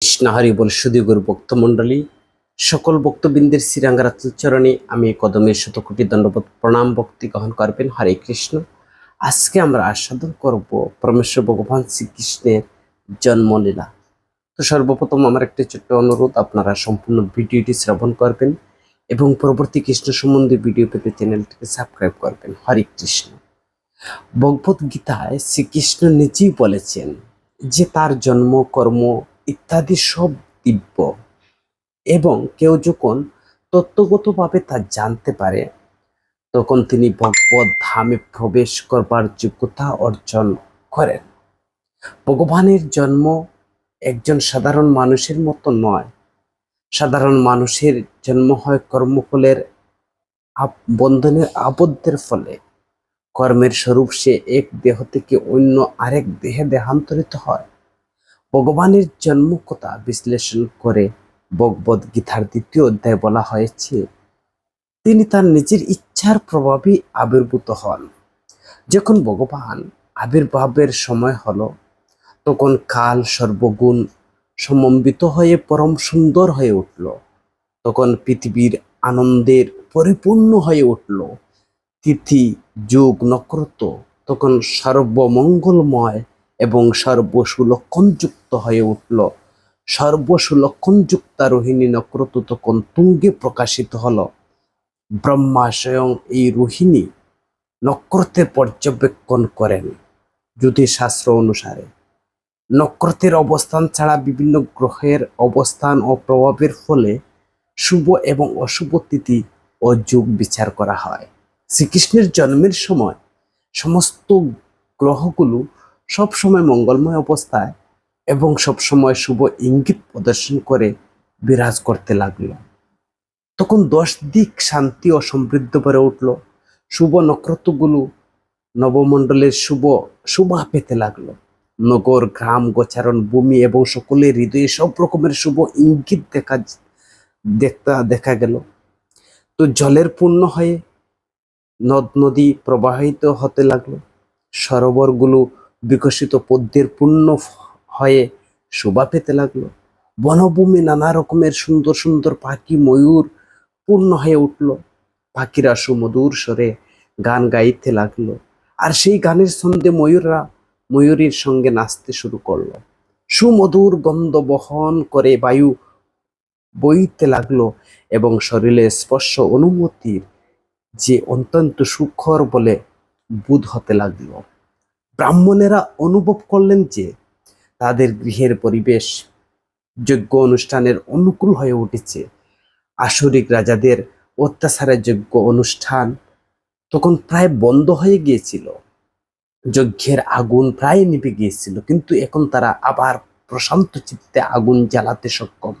কৃষ্ণ হরি বল সুদীগুরু ভক্তমণ্ডলী, সকল ভক্তবৃন্দের শ্রীরাঙ্গারাতুল চরণে আমি কদমের শতকোটি দণ্ডবোধ প্রণাম ভক্তি গ্রহণ করবেন। হরে কৃষ্ণ। আজকে আমরা আস্বাদন করব পরমেশ্বর ভগবান শ্রীকৃষ্ণের জন্মলীলা। তো সর্বপ্রথম আমার একটি ছোট্ট অনুরোধ, আপনারা সম্পূর্ণ ভিডিওটি শ্রবণ করবেন এবং পরবর্তী কৃষ্ণ সম্বন্ধে ভিডিও পেতে চ্যানেলটিকে সাবস্ক্রাইব করবেন। হরে কৃষ্ণ। ভগবত গীতায় শ্রীকৃষ্ণ নিজেই বলেছেন যে তার জন্ম, কর্ম ইত্যাদি সব দিব্য, এবং কেউ যখন তত্ত্বগতভাবে তা জানতে পারে তখন তিনি ভগবত ধামে প্রবেশ করবার যোগ্যতা অর্জন করেন। ভগবানের জন্ম একজন সাধারণ মানুষের মতো নয়। সাধারণ মানুষের জন্ম হয় কর্মফলের বন্ধনের আবদ্ধের ফলে। কর্মের স্বরূপ সে এক দেহ থেকে অন্য আরেক দেহে দেহান্তরিত হয়। ভগবানের জন্ম কথা বিশ্লেষণ করে ভগবদ গীতার 2য় অধ্যায় বলা হয়েছে, তিনি তার নিজের ইচ্ছার প্রভাবে আবির্ভূত হন। যখন ভগবান আবির্ভাবের সময় হলো, তখন কাল সর্বগুণ সমন্বিত হয়ে পরম সুন্দর হয়ে উঠল। তখন পৃথিবীর আনন্দের পরিপূর্ণ হয়ে উঠল। তিথি, যুগ, নক্ষত্র তখন সর্বমঙ্গলময় এবং সর্বসুলক্ষণযুক্ত হয়ে উঠল। সর্বসুলক্ষণযুক্তা রোহিণী নক্ষত্র তখন তুঙ্গে প্রকাশিত হল। ব্রহ্মা স্বয়ং এই রোহিণী নক্ষত্রের পর্যবেক্ষণ করেন। জ্যোতিষশাস্ত্র অনুসারে নক্ষত্রের অবস্থান ছাড়া বিভিন্ন গ্রহের অবস্থান ও প্রভাবের ফলে শুভ এবং অশুভ তিথি ও যুগ বিচার করা হয়। শ্রীকৃষ্ণের জন্মের সময় সমস্ত গ্রহগুলো সবসময় মঙ্গলময় অবস্থায় এবং সবসময় শুভ ইঙ্গিত প্রদর্শন করে বিরাজ করতে লাগলো। তখন 10 দিক শান্তি ও সমৃদ্ধ করে উঠল। শুভ নক্ষত্রগুলো নবমণ্ডলের শোভা পেতে লাগলো। নগর, গ্রাম, গোচারণ, ভূমি এবং সকলের হৃদয়ে সব রকমের শুভ ইঙ্গিত দেখা গেল। তো জলের পূর্ণ হয়ে নদ নদী প্রবাহিত হতে লাগলো। সরোবরগুলো বিকশিত পদ্মের পূর্ণ হয়ে শোভা পেতে লাগলো। বনভূমি নানা রকমের সুন্দর সুন্দর পাখি, ময়ূর পূর্ণ হয়ে উঠল। পাখিরা সুমধুর স্বরে গান গাইতে লাগলো, আর সেই গানের ছন্দে ময়ূরীর সঙ্গে নাচতে শুরু করলো। সুমধুর গন্ধ বহন করে বায়ু বইতে লাগলো এবং শরীরে স্পর্শ অনুমতির যে অত্যন্ত সুখর বলে বোধ হতে লাগলো। ব্রাহ্মণেরা অনুভব করলেন যে তাদের গৃহের পরিবেশ যজ্ঞ অনুষ্ঠানের অনুকূল হয়ে উঠেছে। আসরিক রাজাদের অত্যাচারের যজ্ঞ অনুষ্ঠান তখন প্রায় বন্ধ হয়ে গিয়েছিল। যজ্ঞের আগুন প্রায় নিভে গিয়েছিল, কিন্তু এখন তারা আবার প্রশান্ত চিত্তে আগুন জ্বালাতে সক্ষম।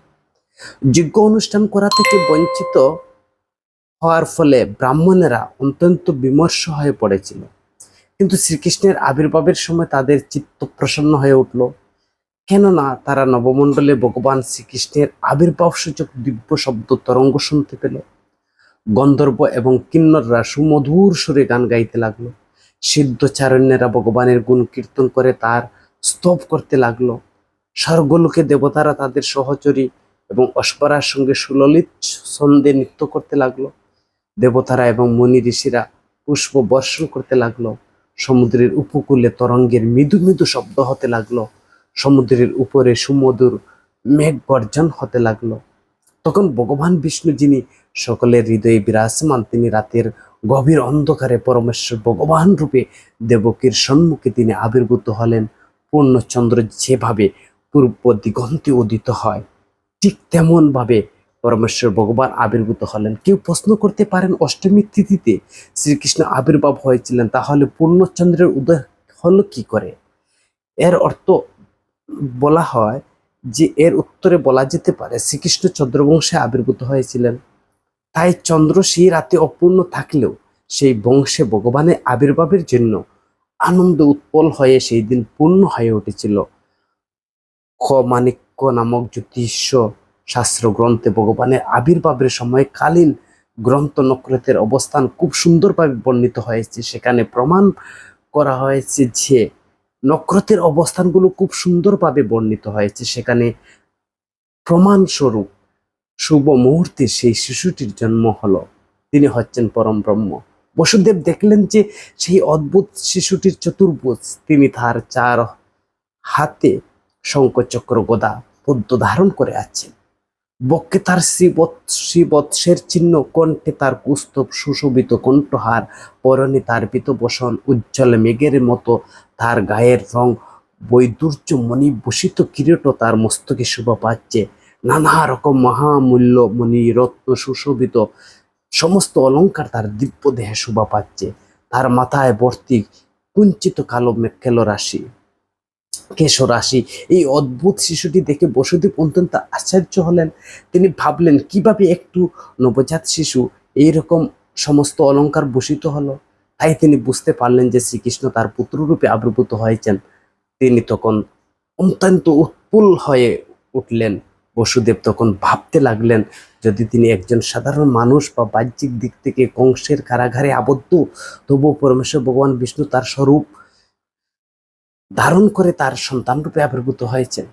যজ্ঞ অনুষ্ঠান করা থেকে বঞ্চিত হওয়ার ফলে ব্রাহ্মণেরা অত্যন্ত বিমর্ষ হয়ে পড়েছিল। কিন্তু শ্রীকৃষ্ণের আবির্ভাবের সময় তাদের চিত্ত প্রসন্ন হয়ে উঠল, কেননা তারা নবমণ্ডলে ভগবান শ্রীকৃষ্ণের আবির্ভাব সূচক দিব্য শব্দ তরঙ্গ শুনতে পেল। গন্ধর্ব এবং কিন্নররা সুমধুর সুরে গান গাইতে লাগলো। সিদ্ধচারণ্যেরা ভগবানের গুণ কীর্তন করে তার স্তব করতে লাগলো। স্বর্গলোকে দেবতারা তাদের সহচরী এবং অশ্বারার সঙ্গে সুললিত ছন্দে নৃত্য করতে লাগলো। দেবতারা এবং মুনি ঋষিরা পুষ্প বর্ষণ করতে লাগলো। সমুদ্রের উপকূলে তরঙ্গের মৃদু মৃদু শব্দ হতে লাগলো। সমুদ্রের উপরে সুমধুর মেঘ গর্জন হতে লাগলো। তখন ভগবান বিষ্ণু, যিনি সকলের হৃদয়ে বিরাজমান, তিনি রাতের গভীর অন্ধকারে পরমেশ্বর ভগবান রূপে দেবকীর সম্মুখে তিনি আবির্ভূত হলেন। পূর্ণচন্দ্র যেভাবে পূর্ব দিগন্তে উদিত হয়, ঠিক তেমন ভাবে পরমেশ্বর ভগবান আবির্ভূত হলেন। কেউ প্রশ্ন করতে পারেন, অষ্টমী তিথিতে শ্রীকৃষ্ণ আবির্ভাব হয়েছিলেন, তাহলে পূর্ণচন্দ্রের উদয় হলো কি করে? এর অর্থ বলা হয় যে, এর উত্তরে বলা যেতে পারে শ্রীকৃষ্ণ চন্দ্রবংশে আবির্ভূত হয়েছিলেন। তাই চন্দ্র সেই রাতে অপূর্ণ থাকলেও সেই বংশে ভগবানের আবির্ভাবের জন্য আনন্দ উৎপল হয়ে সেই দিন পূর্ণ হয়ে উঠেছিল। মাণিক্য নামক জ্যোতিষ শাস্ত্র গ্রন্থে ভগবানের আবির্ভাবের সময়কালীন গ্রন্থ নক্ষত্রের অবস্থান খুব সুন্দরভাবে বর্ণিত হয়েছে। সেখানে প্রমাণ করা হয়েছে যে নক্ষত্রের অবস্থানগুলো খুব সুন্দরভাবে বর্ণিত হয়েছে। সেখানে প্রমাণস্বরূপ শুভ মুহূর্তে সেই শিশুটির জন্ম হলো। তিনি হচ্ছেন পরম ব্রহ্ম। বসুদেব দেখলেন যে সেই অদ্ভুত শিশুটির চতুর্ভুজ, তিনি তার 4 হাতে শঙ্খ চক্র গদা পদ্ম ধারণ করে আছেন। বক্ষে তার শ্রীবৎসের চিহ্ন, কণ্ঠে তার কুস্তব সুশোভিত কণ্ঠহার, পরনে তার পীতবসন উজ্জ্বল মেঘের মতো, তার গায়ের রং বৈদুর্য মণিভূষিত কিরীট তার মস্তকে শোভা পাচ্ছে। নানা রকম মহামূল্য মণি রত্ন সুশোভিত সমস্ত অলংকার তার দিব্য দেহে শোভা পাচ্ছে। তার মাথায় ভর্তি কুঞ্চিত কালো মেঘেল রাশি, কেশরাশি। এই অদ্ভুত শিশুটি দেখে বসুদেব অত্যন্ত আশ্চর্য হলেন। তিনি ভাবলেন, কিভাবে একটু নবজাত শিশু এইরকম সমস্ত অলংকার ভূষিত হলো। তাই তিনি বুঝতে পারলেন যে শ্রীকৃষ্ণ তার পুত্ররূপে আবির্ভূত হয়েছেন। তিনি তখন অত্যন্ত উৎফুল্ল হয়ে উঠলেন। বসুদেব তখন ভাবতে লাগলেন, যদি তিনি একজন সাধারণ মানুষ বা বাহ্যিক দিক থেকে কংসের কারাগারে আবদ্ধ, তবুও পরমেশ্বর ভগবান বিষ্ণু তার স্বরূপ ধারণ করে তার সন্তান রূপে আবির্ভূত হয়েছেন।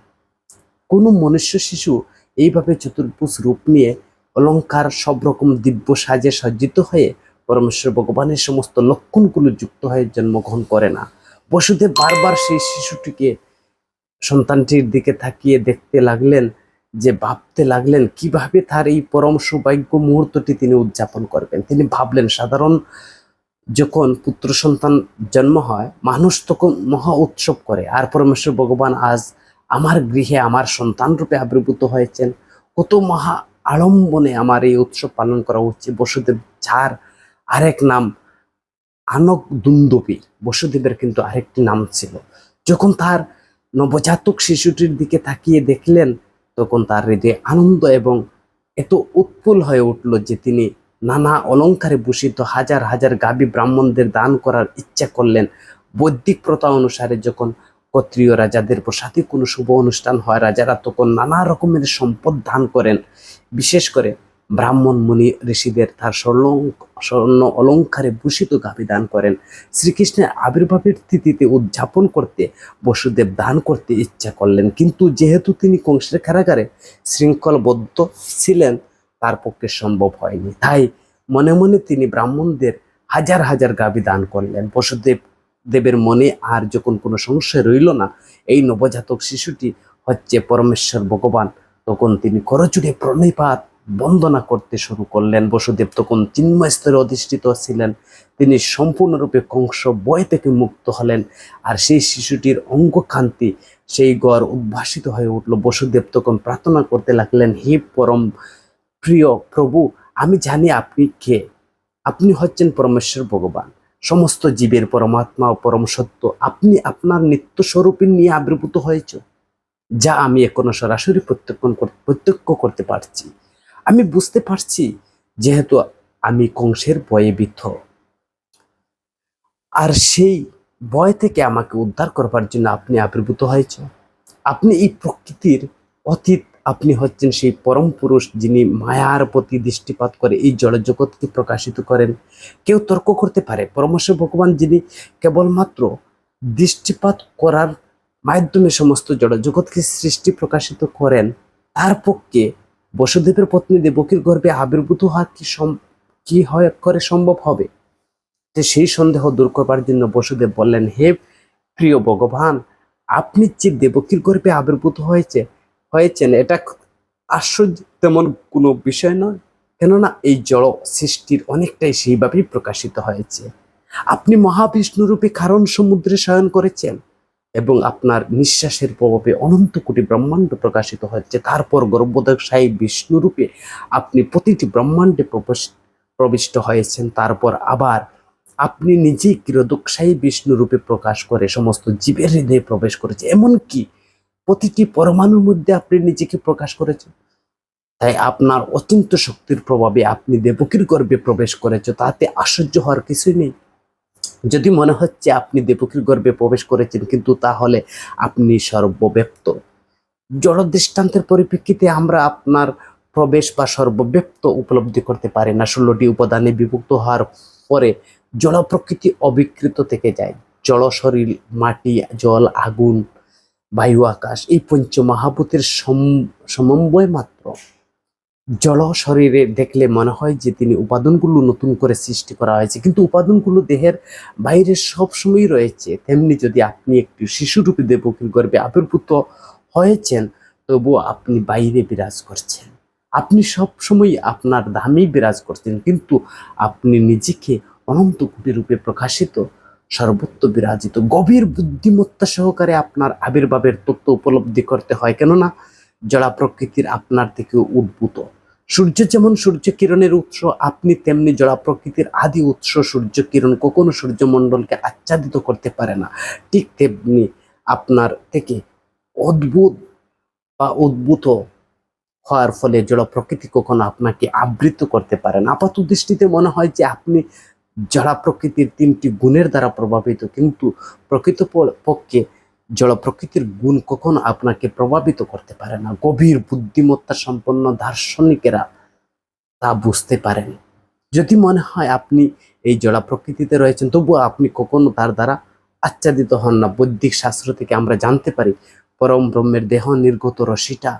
কোনো মনুষ্য শিশু এইভাবে চতুর্ভুজ রূপ নিয়ে অলংকার সব রকম দিব্য সাজে সজ্জিত হয়ে পরমেশ্বর ভগবানের সমস্ত লক্ষণগুলো যুক্ত হয়ে জন্মগ্রহণ করে না। বসুদেব বারবার সেই শিশুটিকে, সন্তানটির দিকে তাকিয়ে দেখতে লাগলেন, যে ভাবতে লাগলেন কিভাবে তার এই পরম সৌভাগ্য মুহূর্তটি তিনি উদযাপন করবেন। তিনি ভাবলেন, সাধারণ যখন পুত্র সন্তান জন্ম হয়, মানুষ তখন মহা উৎসব করে, আর পরমেশ্বর ভগবান আজ আমার গৃহে আমার সন্তান রূপে আবির্ভূত হয়েছেন, কত মহা আড়ম্বনে আমার এই উৎসব পালন করা উচিত। বসুদেব, যার আরেক নাম আনক দুন্দুবি, বসুদেবের কিন্তু আরেকটি নাম ছিল। যখন তার নবজাতক শিশুটির দিকে তাকিয়ে দেখলেন, তখন তার হৃদয়ে আনন্দ এবং এত উৎফুল্ল হয়ে উঠল যে তিনি নানা অলংকারে ভূষিত হাজার হাজার গাভী ব্রাহ্মণদের দান করার ইচ্ছা করলেন। বৈদিক প্রথা অনুসারে যখন ক্ষত্রিয় রাজাদের প্রসাদে কোনো শুভ অনুষ্ঠান হয়, রাজারা তখন নানা রকমের সম্পদ দান করেন। বিশেষ করে ব্রাহ্মণ মুনি ঋষিদের তার স্বর্ণ অলংকারে ভূষিত গাভী দান করেন। শ্রীকৃষ্ণের আবির্ভাবের তিথিতে উদযাপন করতে বসুদেব দান করতে ইচ্ছা করলেন, কিন্তু যেহেতু তিনি কংসের কারাগারে শৃঙ্খলবদ্ধ ছিলেন, তার পক্ষে সম্ভব হয়নি। তাই মনে মনে তিনি ব্রাহ্মণদের হাজার হাজার গাভী দান করলেন। দেবের মনে আর যখন কোনো সংশয় রইল না এই নবজাতক শিশুটি হচ্ছে পরমেশ্বর ভগবান, তখন তিনি করজোড়ে প্রণিপাত বন্দনা করতে শুরু করলেন। বসুদেব তখন চিন্ময় স্তরে অধিষ্ঠিত ছিলেন। তিনি সম্পূর্ণরূপে কংস ভয় থেকে মুক্ত হলেন, আর সেই শিশুটির অঙ্গকান্তি সেই গড় উদ্ভাসিত হয়ে উঠল। বসুদেব তখন প্রার্থনা করতে লাগলেন, হে পরম প্রিয় প্রভু, আমি জানি আপনি কে। আপনি হচ্ছেন পরমেশ্বর ভগবান, সমস্ত জীবের পরমাত্মা ও পরম সত্য। আপনি আপনার নিত্য স্বরূপে নিয়ে আবির্ভূত হয়েছে, যা আমি এখনো সরাসরি প্রত্যক্ষ করতে পারছি। আমি বুঝতে পারছি, যেহেতু আমি কংসের ভয়ে বিদ্ধ, আর সেই ভয় থেকে আমাকে উদ্ধার করবার জন্য আপনি আবির্ভূত হয়েছে। আপনি এই প্রকৃতির অতীত, আপনি হচ্ছেন সেই পরম পুরুষ, যিনি মায়ার প্রতি দৃষ্টিপাত করে এই জড়জগৎকে প্রকাশিত করেন। কেউ তর্ক করতে পারে, পরমেশ্বর ভগবান যিনি কেবলমাত্র দৃষ্টিপাত করার মাধ্যমে সমস্ত জড়জগৎকে সৃষ্টি প্রকাশিত করেন, তার পক্ষে বসুদেবের পত্নী দেবকীর গর্ভে আবির্ভূত হওয়া কি হয় করে সম্ভব হবে? যে সেই সন্দেহ দূর করবার জন্য বসুদেব বললেন, হে প্রিয় ভগবান, আপনি যে দেবকীর গর্ভে আবির্ভূত হয়েছেন, এটা আশ্চর্য তেমন কোনো বিষয় নয়, কেননা এই জড় সৃষ্টির অনেকটাই সেইভাবেই প্রকাশিত হয়েছে। আপনি মহাবিষ্ণু রূপে কারণ সমুদ্রে শয়ন করেছেন, এবং আপনার নিঃশ্বাসের প্রভাবে অনন্ত কোটি ব্রহ্মাণ্ড প্রকাশিত হচ্ছে। তারপর গর্ভোদকশায়ী বিষ্ণু রূপে আপনি প্রতিটি ব্রহ্মাণ্ডে প্রবিষ্ট হয়েছেন। তারপর আবার আপনি নিজেই কিরদোকশায়ী বিষ্ণু রূপে প্রকাশ করে সমস্ত জীবের হৃদয়ে প্রবেশ করেছে, এমনকি প্রতিটি পরমাণুর মধ্যে আপনি নিজেকে প্রকাশ করেছেন। তাই আপনার অচিন্ত শক্তির প্রভাবে আপনি দেবকীর গর্ভে প্রবেশ করেছে, তাতে আশ্চর্য হওয়ার কিছুই নেই। যদি মনে হচ্ছে আপনি দেবকীর গর্ভে প্রবেশ করেছেন, কিন্তু তাহলে আপনি সর্বব্যাপ্ত। জড় দৃষ্টান্তের পরিপ্রেক্ষিতে আমরা আপনার প্রবেশ বা সর্বব্যাপ্ত উপলব্ধি করতে পারি না। 16টি উপাদানে বিভক্ত হওয়ার পরে জড় প্রকৃতি অবিকৃত থেকে যায়। জড় শরীর, মাটি, জল, আগুন, বায়ু, আকাশ, এই পঞ্চমহাভূতের সমন্বয় মাত্র। জল শরীরে দেখলে মনে হয় যে তিনি উপাদানগুলো নতুন করে সৃষ্টি করা হয়েছে, কিন্তু উপাদানগুলো দেহের বাইরে সবসময় রয়েছে। তেমনি যদি আপনি একটি শিশুরূপী দেবকীর গর্ভে আবির্ভূত হয়েছেন, তবুও আপনি বাইরে বিরাজ করছেন। আপনি সবসময় আপনার ধামেই বিরাজ করছেন, কিন্তু আপনি নিজেকে অনন্ত কোটি রূপে প্রকাশিত, সর্বত্র বিরাজিত। গভীর বুদ্ধিমত্তা সহকারে আপনার আবির্ভাবের তত্ত্ব উপলব্ধি করতে হয়, কেননা জড়া প্রকৃতির আপনার থেকে উদ্ভূত। সূর্য যেমন সূর্য কিরণের উৎস, আপনি তেমনি জড়া প্রকৃতির আদি উৎস। সূর্য কিরণ কখনো সূর্যমণ্ডলকে আচ্ছাদিত করতে পারে না। ঠিক তেমনি আপনার থেকে অদ্ভুত বা উদ্ভূত হওয়ার ফলে জড় প্রকৃতি কখনো আপনাকে আবৃত করতে পারে না। আপাত দৃষ্টিতে মনে হয় যে আপনি জড়া প্রকৃতির 3টি গুণের দ্বারা প্রভাবিত, কিন্তু প্রকৃত পক্ষে জড় প্রকৃতির গুণ কখনো আপনাকে প্রভাবিত করতে পারে না। গভীর বুদ্ধিমত্তা সম্পন্ন দার্শনিকেরা তা বুঝতে পারেন। যদি মনে হয় আপনি এই জড়া প্রকৃতিতে রয়েছেন, তবুও আপনি কখনো তার দ্বারা আচ্ছাদিত হন না। বৈদিক শাস্ত্র থেকে আমরা জানতে পারি পরম ব্রহ্মের দেহ নির্গত রশ্মিটা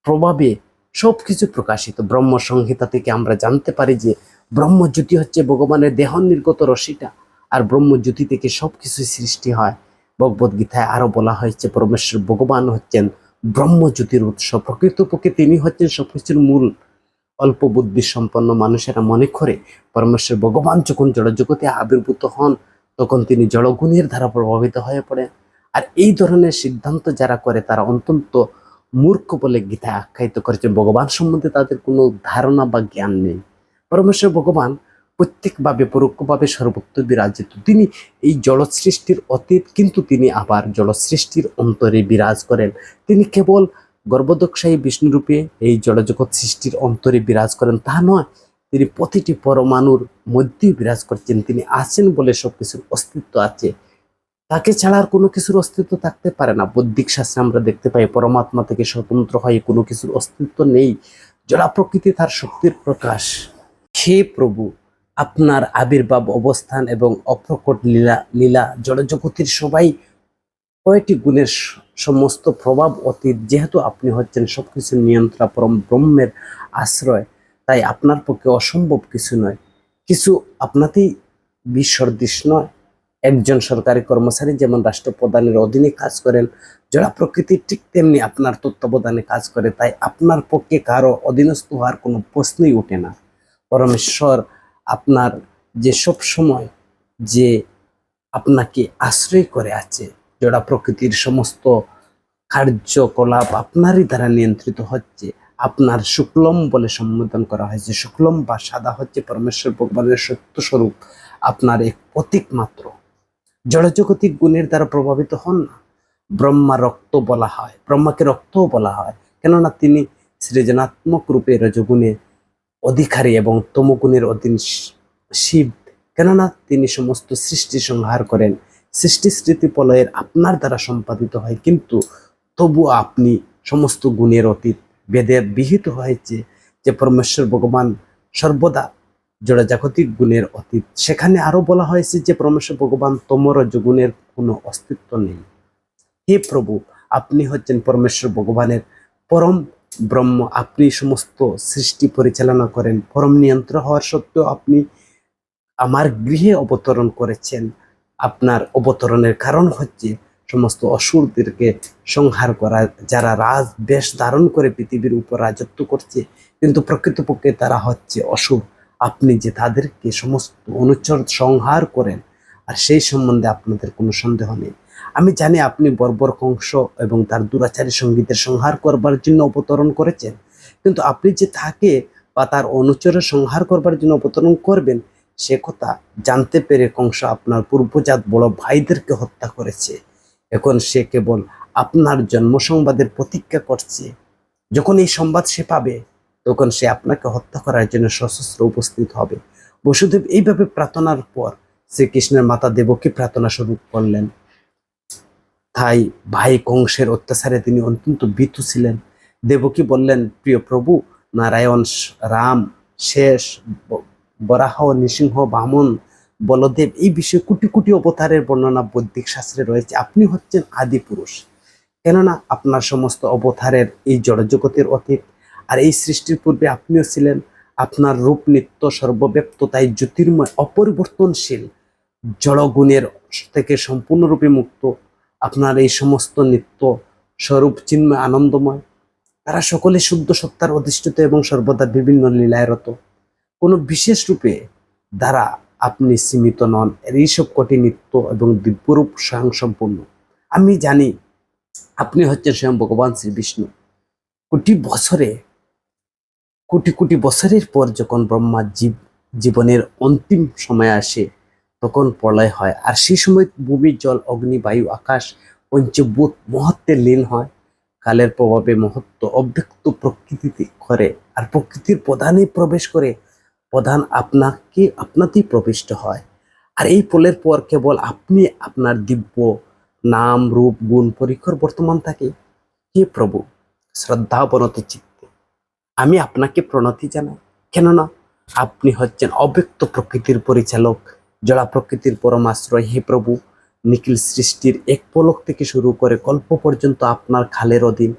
প্রভাবে সবকিছু প্রকাশিত। ব্রহ্ম সংহিতা থেকে আমরা জানতে পারি যে ব্রহ্মজ্যোতি হচ্ছে ভগবানের দেহ নির্গত রশ্মিটা, আর ব্রহ্মজ্যোতি থেকে সবকিছু সৃষ্টি হয়। ভগবদ গীতায় আরো বলা হয়েছে পরমেশ্বর ভগবান হচ্ছেন ব্রহ্মজ্যোতির উৎস। প্রকৃতপক্ষে তিনি হচ্ছেন সবকিছুর মূল। অল্প বুদ্ধি সম্পন্ন মানুষেরা মনে করে পরমেশ্বর ভগবান যখন জড়জগতে আবির্ভূত হন, তখন তিনি জড়গুণের দ্বারা প্রভাবিত হয়ে পড়েন। আর এই ধরনের সিদ্ধান্ত যারা করে তারা অত্যন্ত মূর্খ বলে গীতায় আখ্যায়িত করেছে। ভগবান সম্বন্ধে তাদের কোনো ধারণা বা জ্ঞান নেই। পরমেশ্বর ভগবান প্রত্যেকভাবে পরোক্ষভাবে সর্বত্র বিরাজিত। তিনি এই জড় সৃষ্টির অতীত, কিন্তু তিনি আবার জড় সৃষ্টির অন্তরে বিরাজ করেন। তিনি কেবল গর্ভদক্ষায়ী বিষ্ণুরূপে এই জড়জগৎ সৃষ্টির অন্তরে বিরাজ করেন তা নয়, তিনি প্রতিটি পরমাণুর মধ্যেই বিরাজ করছেন। তিনি আছেন বলে সবকিছুর অস্তিত্ব আছে, তাকে ছাড়া আর কোনো কিছুর অস্তিত্ব থাকতে পারে না। বৈদিক শাস্ত্রে আমরা দেখতে পাই পরমাত্মা থেকে স্বতন্ত্র হয়ে কোনো কিছুর অস্তিত্ব নেই। জড়া প্রকৃতি তার শক্তির প্রকাশ। হে প্রভু, আপনার আবির্ভাব, অবস্থান এবং অপ্রকট লীলা লীলা জড়জগতের সবাই কয়টি গুণের সমস্ত প্রভাব অতীত। যেহেতু আপনি হচ্ছেন সবকিছু নিয়ন্ত্রণ, পরম ব্রহ্মের আশ্রয়, তাই আপনার পক্ষে অসম্ভব কিছু নয়। কিছু আপনাতেই বিসদৃশ নয়। একজন সরকারি কর্মচারী যেমন রাষ্ট্রপ্রধানের অধীনে কাজ করেন, জড়া প্রকৃতি ঠিক তেমনি আপনার তত্ত্বাবধানে কাজ করে। তাই আপনার পক্ষে কারো অধীনস্থ হওয়ার কোনো প্রশ্নই ওঠে না। পরমেশ্বর আপনার যে সব সময় যে আপনাকে আশ্রয় করে আছে, জড়া প্রকৃতির সমস্ত কার্যকলাপ আপনারই দ্বারা নিয়ন্ত্রিত হচ্ছে। আপনার শুক্লম বলে সম্বোধন করা হয়েছে। শুক্লম বা সাদা হচ্ছে পরমেশ্বর ভগবানের সত্য স্বরূপ, আপনার এক প্রতীক মাত্র। জড়জগতিক গুণের দ্বারা প্রভাবিত হন না। ব্রহ্মা রক্ত বলা হয়, ব্রহ্মাকে রক্তও বলা হয়, কেননা তিনি সৃজনাত্মক রূপে রজগুণে অধিকারী এবং তমগুণের অধীন শিব, কেননা তিনি সমস্ত সৃষ্টি সংহার করেন। সৃষ্টি স্মৃতি প্রলয়ের আপনার দ্বারা সম্পাদিত হয়, কিন্তু তবু আপনি সমস্ত গুণের অতীত। বেদের বিহিত হয়েছে যে পরমেশ্বর ভগবান সর্বদা জড়জাগতিক গুণের অতীত। সেখানে আরো বলা হয়েছে যে পরমেশ্বর ভগবান তমর রজগুণের কোনো অস্তিত্ব নেই। হে প্রভু, আপনি হচ্ছেন পরমেশ্বর ভগবানের পরম ব্রহ্ম। আপনি সমস্ত সৃষ্টি পরিচালনা করেন। পরম নিয়ন্ত্রণ হওয়ার সত্ত্বেও আপনি আমার গৃহে অবতরণ করেছেন। আপনার অবতরণের কারণ হচ্ছে সমস্ত অসুরদেরকে সংহার করা, যারা রাজ বেশ ধারণ করে পৃথিবীর উপর রাজত্ব করছে, কিন্তু প্রকৃতপক্ষে তারা হচ্ছে অসুর। আপনি যে তাদেরকে সমস্ত অনুচর সংহার করেন, আর সেই সম্বন্ধে আপনাদের কোনো সন্দেহ নেই। আমি জানি আপনি বর্বর কংস এবং তার দুরাচারী সঙ্গীতের সংহার করবার জন্য অবতরণ করেছেন, কিন্তু আপনি যে তাকে বা তার অনুচরের সংহার করবার জন্য অবতরণ করবেন, সে কথা জানতে পেরে কংস আপনার পূর্বজাত বড় ভাইদেরকে হত্যা করেছে। এখন সে কেবল আপনার জন্ম সংবাদের প্রতীক্ষা করছে। যখন এই সংবাদ সে পাবে, তখন সে আপনাকে হত্যা করার জন্য সশস্ত্র উপস্থিত হবে। বসুদেব এইভাবে প্রার্থনার পর শ্রীকৃষ্ণের মাতা দেবকী প্রার্থনা শুরু করলেন। তাই ভাই কংসের অত্যাচারে তিনি অত্যন্ত ভীত ছিলেন। দেবকী বললেন, প্রিয় প্রভু, নারায়ণ, রাম, শেষ, বরাহ, নৃসিংহ, বামন, বলদেব, এই বিষয়ে কোটি কোটি অবতারের বর্ণনা বৈদিক শাস্ত্রে রয়েছে। আপনি হচ্ছেন আদি পুরুষ। কেননা আপনার সমস্ত অবতারের এই জড়জগতের অতীত, আর এই সৃষ্টির পূর্বে আপনিও ছিলেন। আপনার রূপ নিত্য সর্বব্যাপ্ত, তাই জ্যোতির্ময়, অপরিবর্তনশীল, জড়গুণের থেকে সম্পূর্ণরূপে মুক্ত। আপনার এই সমস্ত নিত্য স্বরূপ চিন্ময় আনন্দময়, তারা সকলে শুদ্ধ সত্তার অধিষ্ঠিত এবং সর্বদা বিভিন্ন লীলায় রত। কোনো বিশেষ রূপে দ্বারা আপনি সীমিত নন। এইসব কোটি নিত্য এবং দিব্যরূপ স্বয়ংসম্পূর্ণ। আমি জানি আপনি হচ্ছেন স্বয়ং ভগবান শ্রী বিষ্ণু। কোটি বছরে, কোটি কোটি বছরের পর যখন ব্রহ্মা জীবনের অন্তিম সময় আসে, তখন প্রলয় হয়, আর সেই সময় ভূমি, জল, অগ্নি, বায়ু, আকাশ পঞ্চভূত মহত্বে লীন হয়। কালের প্রভাবে মহত্ব অব্যক্ত প্রকৃতিতে করে, আর প্রকৃতির প্রধানে প্রবেশ করে, প্রধান আপনাতেই প্রবিষ্ট হয়। আর এই প্রলয়ের পর কেবল আপনি আপনার দিব্য নাম, রূপ, গুণ পরিকর বর্তমান থাকে। হে প্রভু, শ্রদ্ধা বনত চিত্তে আমি আপনাকে প্রণতি জানাই, কেননা আপনি হচ্ছেন অব্যক্ত প্রকৃতির পরিচালক, জড়া প্রকৃতির পরমাশ্রয়। হে প্রভু, নিখিল সৃষ্টির এক পলক থেকে শুরু করে কল্প পর্যন্ত আপনার খালের অধীন,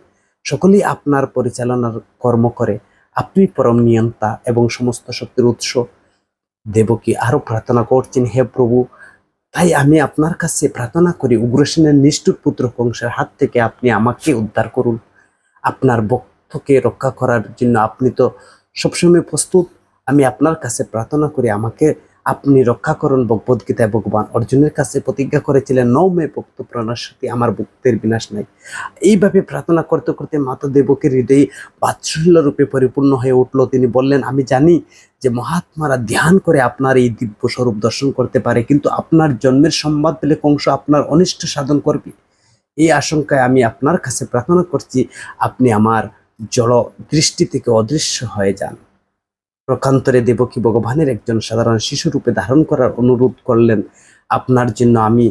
সকলেই আপনার পরিচালনার কর্ম করে। আপনি পরম নিয়ন্তা এবং সমস্ত শক্তির উৎস। দেবকী আরো প্রার্থনা করছেন, হে প্রভু, তাই আমি আপনার কাছে প্রার্থনা করি, উগ্রসেনের নিষ্ঠুর পুত্র কংসের হাত থেকে আপনি আমাকে উদ্ধার করুন। আপনার ভক্তকে রক্ষা করার জন্য আপনি তো সবসময় প্রস্তুত। আমি আপনার কাছে প্রার্থনা করি, আমাকে আপনি রক্ষা করুন। ভগবদ্গীতায় ভগবান অর্জুনের কাছে প্রতিজ্ঞা করেছিলেন, নৌমে ভক্ত প্রণাশতি, আমার ভক্তের বিনাশ নাই। এইভাবে প্রার্থনা করতে করতে মাতা দেবকীর হৃদয়ে বাৎসল্য রূপে পরিপূর্ণ হয়ে উঠল। তিনি বললেন, আমি জানি যে মহাত্মারা ধ্যান করে আপনার এই দিব্য স্বরূপ দর্শন করতে পারে, কিন্তু আপনার জন্মের সংবাদ পেলে কংস আপনার অনিষ্ট সাধন করবে। এই আশঙ্কায় আমি আপনার কাছে প্রার্থনা করছি, আপনি আমার জড় দৃষ্টি থেকে অদৃশ্য হয়ে যান। প্রকান্তরে দেবকী ভগবানের একজন সাধারণ শিশু রূপে ধারণ করার অনুরোধ করলেন, আপনার জন্য আমি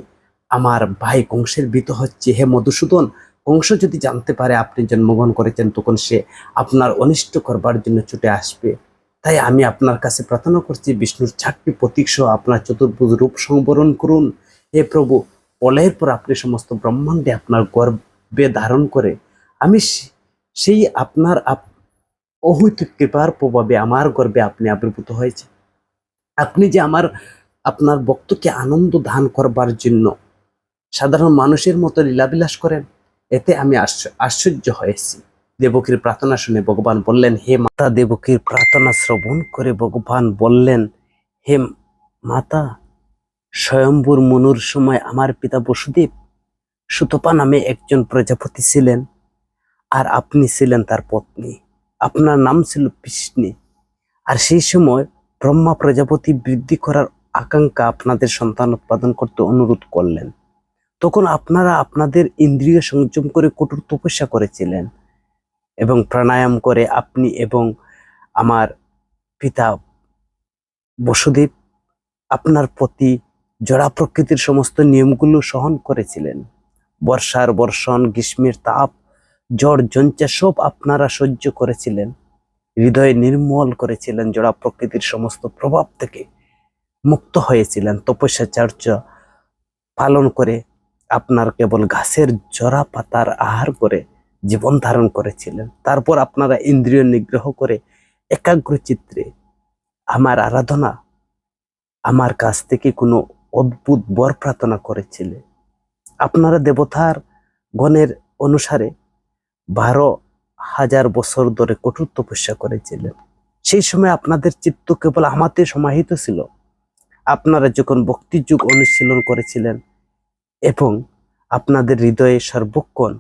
আমার ভাই কংসের ভীত হচ্ছে। হে মধুসূদন, কংস যদি জানতে পারে আপনি জন্মগ্রহণ করেছেন, তখন সে আপনার অনিষ্ট করবার জন্য ছুটে আসবে। তাই আমি আপনার কাছে প্রার্থনা করছি, বিষ্ণুর 4টি প্রতীক সহ আপনার চতুর্ভুজ রূপ সংবরণ করুন। হে প্রভু, প্রলয়ের পর আপনি সমস্ত ব্রহ্মাণ্ডে আপনার গর্ভে ধারণ করে আমি সেই আপনার অহৈতুক কৃপার প্রভাবে আমার গর্ভে আপনি আবির্ভূত হয়েছে। আপনি যে আপনার ভক্তকে আনন্দ দান করবার জন্য সাধারণ মানুষের মতো লীলাবিলাস করেন, এতে আমি আশ্চর্য হয়েছি। দেবকীর প্রার্থনা শুনে ভগবান বললেন, হে মাতা। দেবকীর প্রার্থনা শ্রবণ করে ভগবান বললেন, হে মাতা, স্বয়ম্বুর মনুর সময় আমার পিতা বসুদেব সুতপা নামে একজন প্রজাপতি ছিলেন, আর আপনি ছিলেন তার পত্নী। আপনার নাম ছিল বিষ্ণু। আর সেই সময় ব্রহ্মা প্রজাপতি বৃদ্ধি করার আকাঙ্ক্ষা আপনাদের সন্তান উৎপাদন করতে অনুরোধ করলেন। তখন আপনারা আপনাদের ইন্দ্রিয় সংযম করে কঠোর তপস্যা করেছিলেন, এবং প্রাণায়াম করে আপনি এবং আমার পিতা বসুদেব আপনার প্রতি জড়া প্রকৃতির সমস্ত নিয়মগুলো সহন করেছিলেন। বর্ষার বর্ষণ, গ্রীষ্মের তাপ, ঝড় ঝঞ্ঝা সব আপনারা সহ্য করেছিলেন। হৃদয় নির্মল করেছিলেন, জড়া প্রকৃতির সমস্ত প্রভাব থেকে মুক্ত হয়েছিলেন। তপস্যাচার্য পালন করে আপনার কেবল ঘাসের জরা পাতার আহার করে জীবন ধারণ করেছিলেন। তারপর আপনারা ইন্দ্রিয় নিগ্রহ করে একাগ্র চিত্রে আমার আরাধনা, আমার কাছ থেকে কোনো অদ্ভুত বর প্রার্থনা করেছিলেন। আপনারা দেবতার গণের অনুসারে 12,000 বছর ধরে কঠোর তপস্যা করেছিলেন। সেই সময় আপনাদের চিত্ত কেবল আমাতে সমাহিত ছিল। আপনারা যখন ভক্তির যুগ অনুশীলন করেছিলেন এবং আপনাদের হৃদয়ে সর্বক্ষণ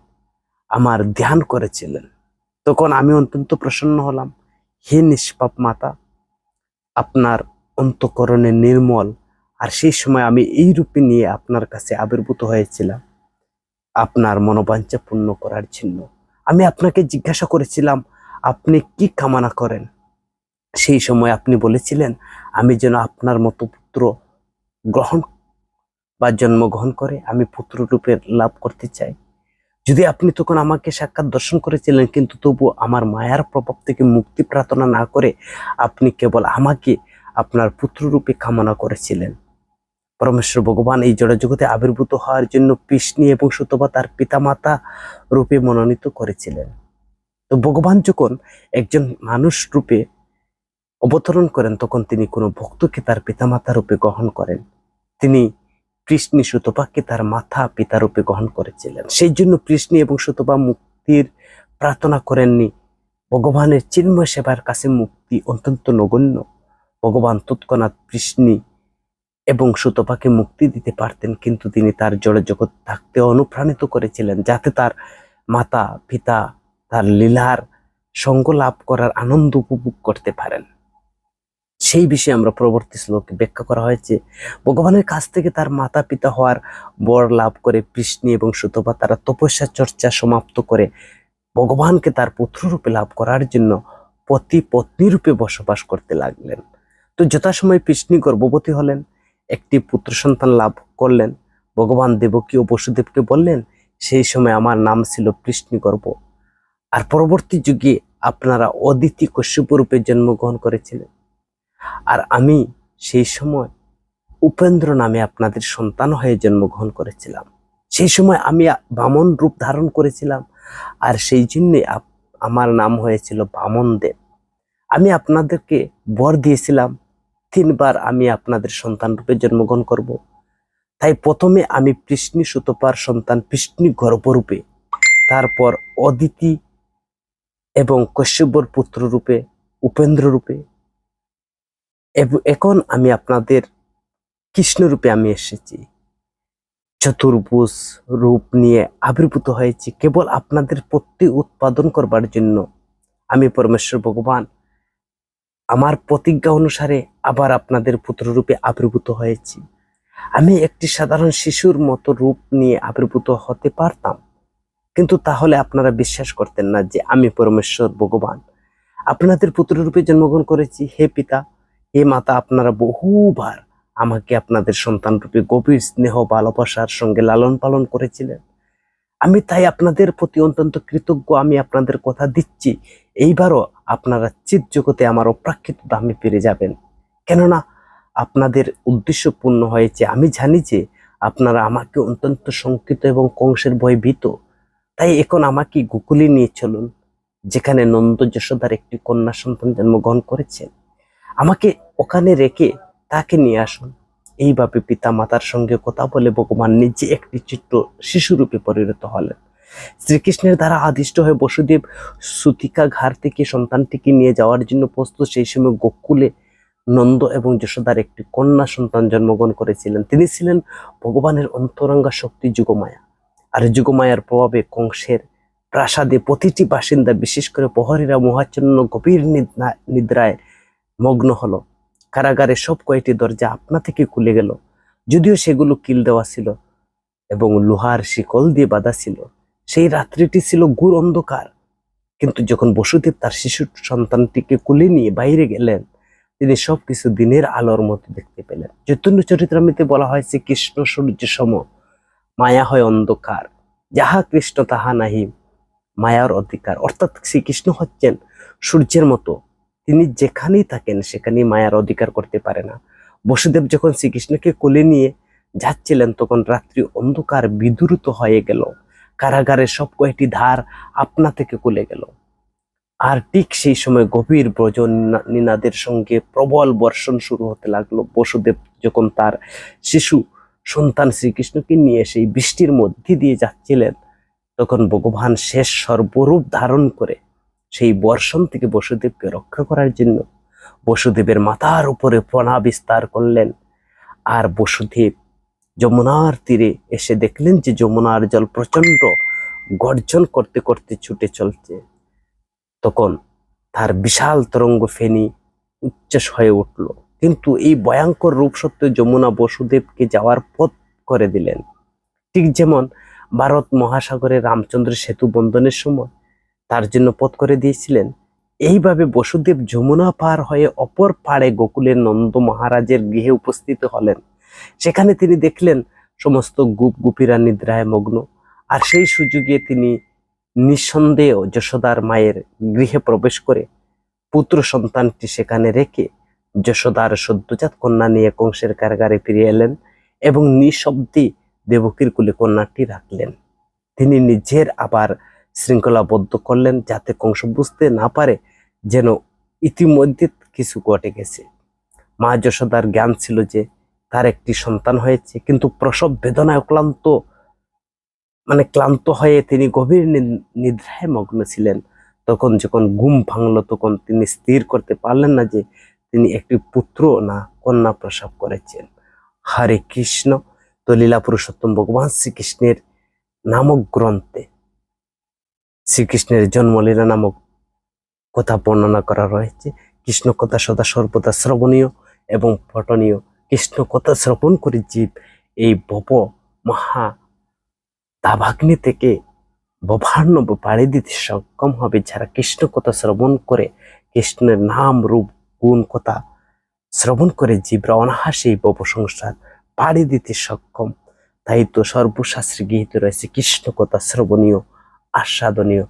আমার ধ্যান করেছিলেন, তখন আমি অত্যন্ত প্রসন্ন হলাম। হে নিষ্পাপ মাতা, আপনার অন্তঃকরণে নির্মল, আর সেই সময় আমি এই রূপে নিয়ে আপনার কাছে আবির্ভূত হয়েছিলাম আপনার মনোবাঞ্ছা পূর্ণ করার জন্য। আমি আপনাকে জিজ্ঞাসা করেছিলাম, আপনি কি কামনা করেন? সেই সময় আপনি বলেছিলেন, আমি যেন আপনার মতো পুত্র গ্রহণ বা জন্মগ্রহণ করে আমি পুত্র রূপে লাভ করতে চাই। যদি আপনি তখন আমাকে সাক্ষাৎ দর্শন করেছিলেন, কিন্তু তবু আমার মায়ার প্রভাব থেকে মুক্তি প্রার্থনা না করে আপনি কেবল আমাকে আপনার পুত্র রূপে কামনা করেছিলেন। পরমেশ্বর ভগবান এই জড়জগতে আবির্ভূত হওয়ার জন্য কৃষ্ণ এবং সুতপা তার পিতামাতা রূপে মনোনীত করেছিলেন। তো ভগবান যখন একজন মানুষ রূপে অবতরণ করেন তখন তিনি কোনো ভক্তকে তার পিতামাতা রূপে গ্রহণ করেন। তিনি কৃষ্ণ সুতপাকে তার মাতা পিতা রূপে গ্রহণ করেছিলেন। সেই জন্য কৃষ্ণ এবং সুতপা মুক্তির প্রার্থনা করেননি। ভগবানের চিন্ময় সেবার কাছে মুক্তি অত্যন্ত নগণ্য। ভগবান তৎক্ষণাৎ কৃষ্ণ এবং সুতপাকে মুক্তি দিতে পারতেন, কিন্তু তিনি তার জড়জগৎ থাকতে অনুপ্রাণিত করেছিলেন যাতে তার মাতা পিতা তার লীলার সঙ্গ লাভ করার আনন্দ উপভোগ করতে পারেন। সেই বিষয়ে আমরা পরবর্তী শ্লোকে ব্যাখ্যা করা হয়েছে, ভগবানের কাছ থেকে তার মাতা পিতা হওয়ার বর লাভ করে কৃষ্ণ এবং সুতপা তারা তপস্যা চর্চা সমাপ্ত করে ভগবানকে তার পুত্ররূপে লাভ করার জন্য পতি পত্নী রূপে বসবাস করতে লাগলেন। তো যথাসময়ে কৃষ্ণ গর্ভবতী হলেন, একটি পুত্র সন্তান লাভ করলেন। ভগবান দেবকী ও বসুদেবকে বললেন, সেই সময় আমার নাম ছিল কৃষ্ণ গর্ভ। আর পরবর্তী যুগে আপনারা অদিতি কশ্যপ রূপে জন্মগ্রহণ করেছিলেন, আর আমি সেই সময় উপেন্দ্র নামে আপনাদের সন্তান হয়ে জন্মগ্রহণ করেছিলাম। সেই সময় আমি বামন রূপ ধারণ করেছিলাম, আর সেই জন্যে আমার নাম হয়েছিল বামন দেব। আমি আপনাদেরকে বর দিয়েছিলাম 3 বার আমি আপনাদের সন্তান রূপে জন্মগ্রহণ করব। তাই প্রথমে আমি কৃষ্ণ সুতপার সন্তান কৃষ্ণ গর্ভরূপে, তারপর অদিতি এবং কশ্যপর পুত্র রূপে, উপেন্দ্র রূপে, এখন আমি আপনাদের কৃষ্ণ রূপে আমি এসেছি। চতুর্ভুজ রূপ নিয়ে আবির্ভূত হয়েছি কেবল আপনাদের পত্তি উৎপাদন করবার জন্য। আমি পরমেশ্বর ভগবান আমার প্রতিজ্ঞা অনুসারে আবার আপনাদের পুত্ররূপে আবির্ভূত হয়েছি। আমি একটি সাধারণ শিশুর মতো রূপ নিয়ে আবির্ভূত হতে পারতাম, কিন্তু তাহলে আপনারা বিশ্বাস করতেন না যে আমি পরমেশ্বর ভগবান আপনাদের পুত্ররূপে জন্মগ্রহণ করেছি। হে পিতা, হে মাতা, আপনারা বহুবার আমাকে আপনাদের সন্তান রূপে গভীর স্নেহ ভালোবাসার সঙ্গে লালন পালন করেছিলেন। আমি তাই আপনাদের প্রতি অত্যন্ত কৃতজ্ঞ। আমি আপনাদের কথা দিচ্ছি, এইবারও আপনারা চিৎ জগতে আমার অপ্রাকৃত দামে পেরে যাবেন, কেননা আপনাদের উদ্দেশ্য পূর্ণ হয়েছে। আমি জানি যে আপনারা আমাকে অত্যন্ত শঙ্কিত এবং কংসের ভয়ে ভীত। তাই এখন আমাকে গোকুলে নিয়ে চলুন, যেখানে নন্দ যশোদার একটি কন্যা সন্তান জন্মগ্রহণ করেছেন। আমাকে ওখানে রেখে তাকে নিয়ে আসুন। এইভাবে পিতা মাতার সঙ্গে কথা বলে ভগবান নিজে একটি ছোট্ট শিশুরূপে পরিণত হলেন। শ্রীকৃষ্ণের দ্বারা আদিষ্ট হয়ে বসুদেব সুতিকা ঘাট থেকে সন্তানটিকে নিয়ে যাওয়ার জন্য প্রস্তুত। সেই সময় গোকুলে নন্দ এবং যশোদার একটি কন্যা সন্তান জন্মগ্রহণ করেছিলেন। তিনি ছিলেন ভগবানের অন্তরঙ্গা শক্তি যুগমায়া। আর যুগমায়ার প্রভাবে কংসের প্রাসাদে প্রতিটি বাসিন্দা, বিশেষ করে প্রহরীরা মোহাচ্ছন্ন গভীর নিদ্রায় মগ্ন হলো। কারাগারে সব কয়টি দরজা আপনা থেকে খুলে গেল, যদিও সেগুলো কিল দেওয়া ছিল এবং লোহার শিকল দিয়ে বাঁধা ছিল। সেই রাত্রিটি ছিল ঘোর অন্ধকার, কিন্তু যখন বসুদেব তার শিশু সন্তানটিকে কোলে নিয়ে বাইরে গেলেন, তিনি সবকিছু দিনের আলোর মতো দেখতে পেলেন। চৈতন্য চরিতামৃতে বলা হয়েছে, কৃষ্ণ সূর্য সম, মায়া হয় অন্ধকার, যাহা কৃষ্ণ তাহা নাহি মায়ার অধিকার। অর্থাৎ শ্রীকৃষ্ণ হচ্ছেন সূর্যের মতো, তিনি যেখানেই থাকেন সেখানেই মায়ার অধিকার করতে পারে না। বসুদেব যখন শ্রীকৃষ্ণকে কোলে নিয়ে যাচ্ছিলেন তখন রাত্রি অন্ধকার বিদূরত হয়ে গেল, কারাগারের সব কয়টি ধার আপনা থেকে খুলে গেল। আর ঠিক সেই সময় গভীর ব্রজ নিনাদের সঙ্গে প্রবল বর্ষণ শুরু হতে লাগলো। বসুদেব যখন তার শিশু সন্তান শ্রীকৃষ্ণকে নিয়ে সেই বৃষ্টির মধ্যে দিয়ে যাচ্ছিলেন, তখন ভগবান শেষ সর্বরূপ ধারণ করে সেই বর্ষণ থেকে বসুদেবকে রক্ষা করার জন্য বসুদেবের মাথার উপরে ফণা বিস্তার করলেন। আর বসুদেব যমুনার তীরে এসে দেখলেন যে যমুনার জল প্রচন্ড গর্জন করতে করতে ছুটে চলছে। তখন তার বিশাল তরঙ্গ ফেনী উচ্ছ্বাস হয়ে উঠল, কিন্তু এই ভয়ঙ্কর রূপ সত্ত্বেও যমুনা বসুদেবকে যাওয়ার পথ করে দিলেন। ঠিক যেমন ভারত মহাসাগরে রামচন্দ্র সেতু বন্ধনের সময় তার জন্য পথ করে দিয়েছিলেন, এইভাবে বসুদেব যমুনা পার হয়ে অপর পাড়ে গোকুলের নন্দ মহারাজের গৃহে উপস্থিত হলেন। সেখানে তিনি দেখলেন সমস্ত গোপ গোপীরা নিদ্রায় মগ্ন, আর সেই সুযোগে তিনি নিঃসন্দেহ যশোদার মায়ের গৃহে প্রবেশ করে পুত্র সন্তানটি সেখানে রেখে যশোদার সদ্যজাত কন্যা নিয়ে কংসের কারাগারে ফিরে এলেন এবং নিঃশব্দে দেবকীর কোলে কন্যাটি রাখলেন। তিনি নিজের আবার শৃঙ্খলাবদ্ধ করলেন, যাতে কংস বুঝতে না পারে যেন ইতিমধ্যে কিছু ঘটে গেছে। মা যশোদার জ্ঞান ছিল যে তার একটি সন্তান হয়েছে, কিন্তু প্রসব বেদনায় ক্লান্ত হয়ে তিনি গভীর নিদ্রায় মগ্ন ছিলেন। তখন যখন ঘুম ভাঙলো, তখন তিনি স্থির করতে পারলেন না যে তিনি একটি পুত্র না কন্যা প্রসব করেছেন। হরে কৃষ্ণ। তো লীলা পুরুষোত্তম ভগবান শ্রীকৃষ্ণের নামক গ্রন্থে শ্রীকৃষ্ণের জন্মলীলা নামক কথা বর্ণনা করা রয়েছে। কৃষ্ণ কথা সদা সর্বদা শ্রবণীয় এবং পঠনীয়। কৃষ্ণ কথা শ্রবণ করে জীব এই ভব মহা দাবাগ্নি থেকে ভবার্ণব পাড়ি দিতে সক্ষম হবে। যারা কৃষ্ণ কথা শ্রবণ করে, কৃষ্ণের নাম রূপ গুণ কথা শ্রবণ করে জীবরা অনায়াসে এই ভব সংসার পাড়ি দিতে সক্ষম। তাই তো সর্বশাস্ত্রে গৃহীত রয়েছে কৃষ্ণ কথা শ্রবণীয়, আস্বাদনীয়।